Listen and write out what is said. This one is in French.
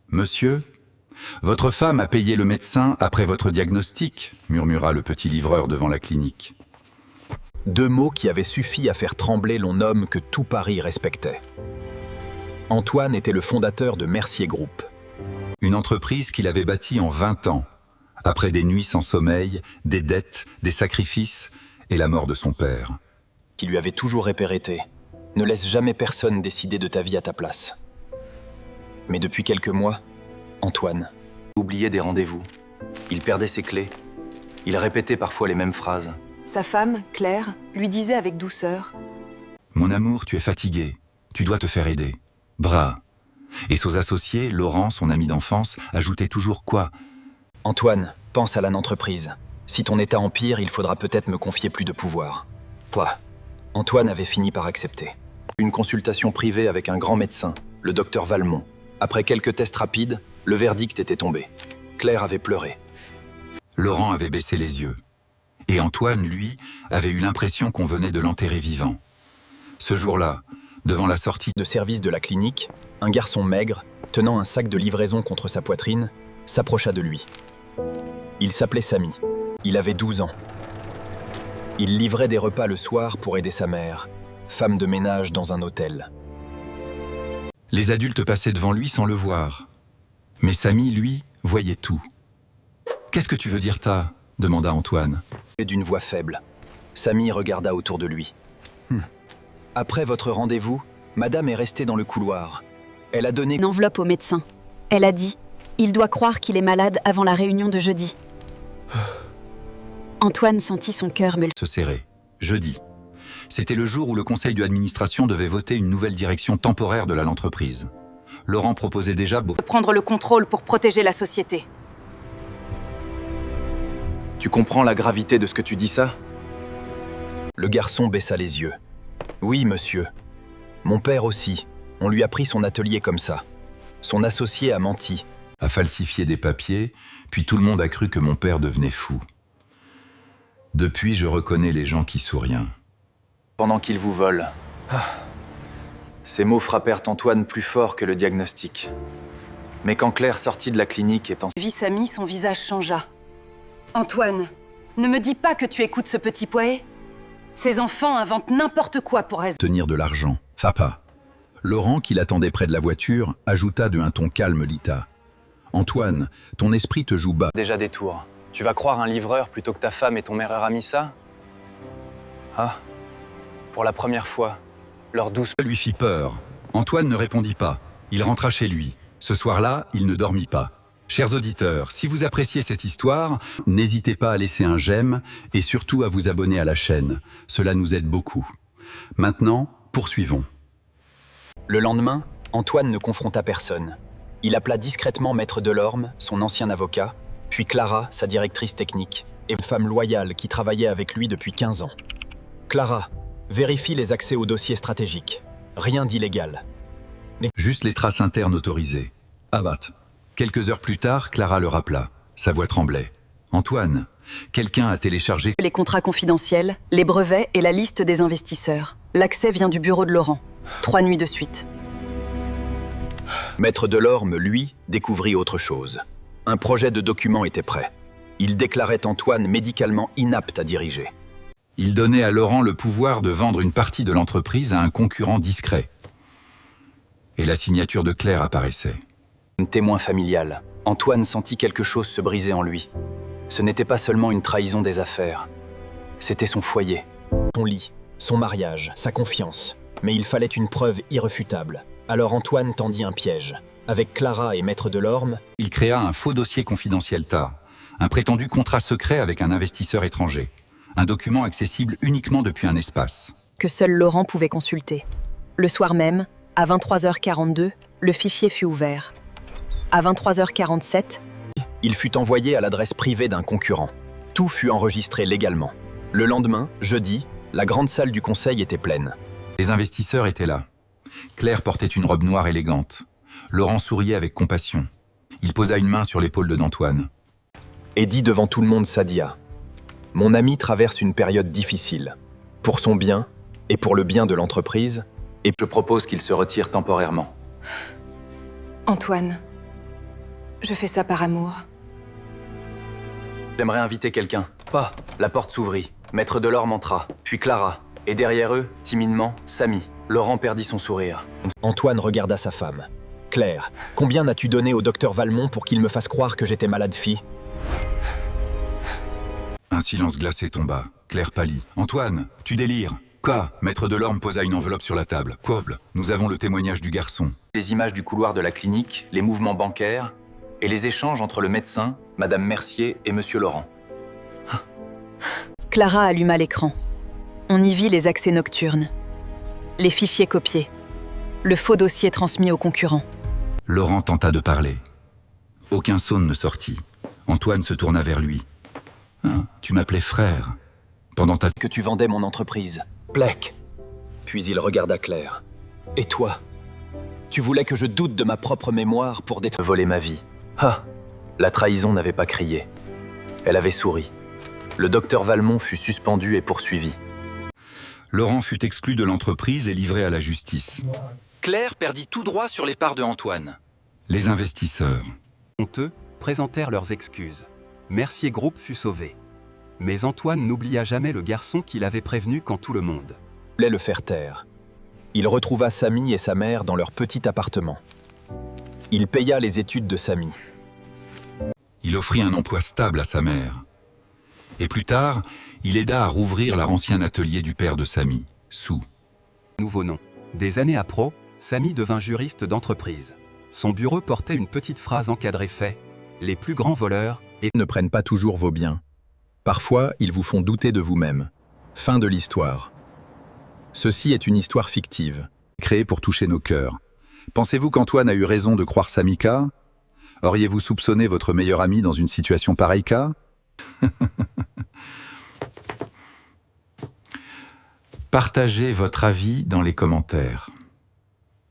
Monsieur, votre femme a payé le médecin après votre diagnostic, murmura le petit livreur devant la clinique. 2 mots qui avaient suffi à faire trembler l'homme que tout Paris respectait. Antoine était le fondateur de Mercier Group. Une entreprise qu'il avait bâtie en 20 ans, après des nuits sans sommeil, des dettes, des sacrifices et la mort de son père. Qui lui avait toujours répété « Ne laisse jamais personne décider de ta vie à ta place ». Mais depuis quelques mois, Antoine oubliait des rendez-vous. Il perdait ses clés. Il répétait parfois les mêmes phrases. Sa femme, Claire, lui disait avec douceur « Mon amour, tu es fatigué. Tu dois te faire aider. Bras. » Et ses associés, Laurent, son ami d'enfance, ajoutaient toujours quoi? « Antoine, pense à la entreprise. Si ton état empire, il faudra peut-être me confier plus de pouvoir. » Quoi? Antoine avait fini par accepter. Une consultation privée avec un grand médecin, le docteur Valmont. Après quelques tests rapides, le verdict était tombé. Claire avait pleuré. Laurent avait baissé les yeux. Et Antoine, lui, avait eu l'impression qu'on venait de l'enterrer vivant. Ce jour-là, devant la sortie de service de la clinique, un garçon maigre, tenant un sac de livraison contre sa poitrine, s'approcha de lui. Il s'appelait Samy. Il avait 12 ans. Il livrait des repas le soir pour aider sa mère, femme de ménage dans un hôtel. Les adultes passaient devant lui sans le voir. Mais Samy, lui, voyait tout. « Qu'est-ce que tu veux dire, ta ?» demanda Antoine. Et d'une voix faible, Samy regarda autour de lui. « Après votre rendez-vous, madame est restée dans le couloir. Elle a donné une enveloppe au médecin. Elle a dit « Il doit croire qu'il est malade avant la réunion de jeudi. » Antoine sentit son cœur se serrer. Jeudi. C'était le jour où le conseil d'administration devait voter une nouvelle direction temporaire de l'entreprise. Laurent proposait déjà de prendre le contrôle pour protéger la société. Tu comprends la gravité de ce que tu dis, ça? Le garçon baissa les yeux. Oui, monsieur. Mon père aussi. On lui a pris son atelier comme ça. Son associé a menti. A falsifié des papiers, puis tout le monde a cru que mon père devenait fou. Depuis, je reconnais les gens qui sourient. Pendant qu'il vous vole. Ces mots frappèrent Antoine plus fort que le diagnostic. Mais quand Claire sortit de la clinique et vit Samy, son visage changea. Antoine, ne me dis pas que tu écoutes ce petit poète. Ces enfants inventent n'importe quoi pour tenir de l'argent. Fapa. Laurent, qui l'attendait près de la voiture, ajouta d'un ton calme Lita. Antoine, ton esprit te joue bas. Déjà des tours. Tu vas croire un livreur plutôt que ta femme et ton meilleur ami ça? Ah, pour la première fois, leur douce lui fit peur. Antoine ne répondit pas. Il rentra chez lui. Ce soir-là, il ne dormit pas. Chers auditeurs, si vous appréciez cette histoire, n'hésitez pas à laisser un j'aime et surtout à vous abonner à la chaîne. Cela nous aide beaucoup. Maintenant, poursuivons. Le lendemain, Antoine ne confronta personne. Il appela discrètement Maître Delorme, son ancien avocat, puis Clara, sa directrice technique, et une femme loyale qui travaillait avec lui depuis 15 ans. Clara, vérifie les accès aux dossiers stratégiques. Rien d'illégal. Juste les traces internes autorisées. Abat. Quelques heures plus tard, Clara le rappela. Sa voix tremblait. Antoine, quelqu'un a téléchargé les contrats confidentiels, les brevets et la liste des investisseurs. L'accès vient du bureau de Laurent. 3 nuits de suite. Maître Delorme, lui, découvrit autre chose. Un projet de document était prêt. Il déclarait Antoine médicalement inapte à diriger. Il donnait à Laurent le pouvoir de vendre une partie de l'entreprise à un concurrent discret. Et la signature de Claire apparaissait. Un témoin familial, Antoine sentit quelque chose se briser en lui. Ce n'était pas seulement une trahison des affaires. C'était son foyer, son lit, son mariage, sa confiance. Mais il fallait une preuve irréfutable. Alors Antoine tendit un piège. Avec Clara et Maître Delorme, il créa un faux dossier confidentiel TAR, un prétendu contrat secret avec un investisseur étranger. Un document accessible uniquement depuis un espace. Que seul Laurent pouvait consulter. Le soir même, à 23h42, le fichier fut ouvert. À 23h47, il fut envoyé à l'adresse privée d'un concurrent. Tout fut enregistré légalement. Le lendemain, jeudi, la grande salle du conseil était pleine. Les investisseurs étaient là. Claire portait une robe noire élégante. Laurent souriait avec compassion. Il posa une main sur l'épaule d'Antoine. Et dit devant tout le monde Sadia. Mon ami traverse une période difficile. Pour son bien et pour le bien de l'entreprise, et je propose qu'il se retire temporairement. Antoine, Je fais ça par amour. J'aimerais inviter quelqu'un. Pas. La porte s'ouvrit. Maître Delorme entra, puis Clara. Et derrière eux, timidement, Samy. Laurent perdit son sourire. Antoine regarda sa femme. Claire, combien n'as-tu donné au docteur Valmont pour qu'il me fasse croire que j'étais malade fille? Un silence glacé tomba. Claire pâlit. Antoine, tu délires. Quoi? Maître Delorme posa une enveloppe sur la table. Coble, nous avons le témoignage du garçon. Les images du couloir de la clinique, les mouvements bancaires et les échanges entre le médecin, Madame Mercier et Monsieur Laurent. Clara alluma l'écran. On y vit les accès nocturnes, les fichiers copiés, le faux dossier transmis aux concurrents. Laurent tenta de parler. Aucun son ne sortit. Antoine se tourna vers lui. Ah, tu m'appelais frère. Pendant ta... Que tu vendais mon entreprise. Plec. Puis il regarda Claire. Et toi? Tu voulais que je doute de ma propre mémoire pour voler ma vie. Ah! La trahison n'avait pas crié. Elle avait souri. Le docteur Valmont fut suspendu et poursuivi. Laurent fut exclu de l'entreprise et livré à la justice. Claire perdit tout droit sur les parts de Antoine. Les investisseurs. Honteux, présentèrent leurs excuses. Mercier Group fut sauvé. Mais Antoine n'oublia jamais le garçon qu'il avait prévenu quand tout le monde voulait le faire taire. Il retrouva Samy et sa mère dans leur petit appartement. Il paya les études de Samy. Il offrit un emploi stable à sa mère. Et plus tard, il aida à rouvrir l'ancien atelier du père de Samy, Sou. Nouveau nom. Des années après, Samy devint juriste d'entreprise. Son bureau portait une petite phrase encadrée fait « Les plus grands voleurs ne prennent pas toujours vos biens. Parfois, ils vous font douter de vous-même. » Fin de l'histoire. Ceci est une histoire fictive. Créée pour toucher nos cœurs. Pensez-vous qu'Antoine a eu raison de croire Samika? Auriez-vous soupçonné votre meilleur ami dans une situation pareille cas? Partagez votre avis dans les commentaires.